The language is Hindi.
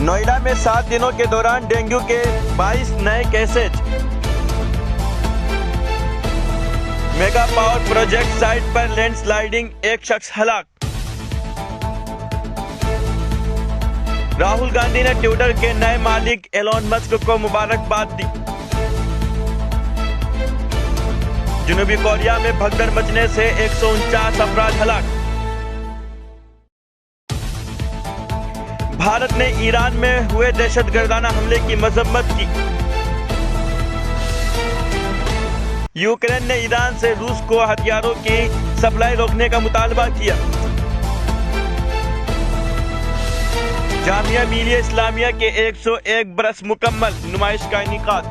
नोएडा में 7 दिनों के दौरान डेंगू के 22 नए cases. Mega power project site पर लैंडस्लाइडिंग, एक शख्स हलाक। राहुल गांधी ने ट्विटर के नए मालिक एलोन मस्क को मुबारकबाद दी। जनूबी कोरिया में भगदड़ मचने से 149 अफराद हलाक। भारत ने ईरान में हुए दहशतगर्दाना हमले की मजम्मत की। यूक्रेन ने ईरान से रूस को हथियारों की सप्लाई रोकने का मुतालबा किया। जामिया मिलिया इस्लामिया के 101 बरस मुकम्मल, नुमाइश का इनेकाद।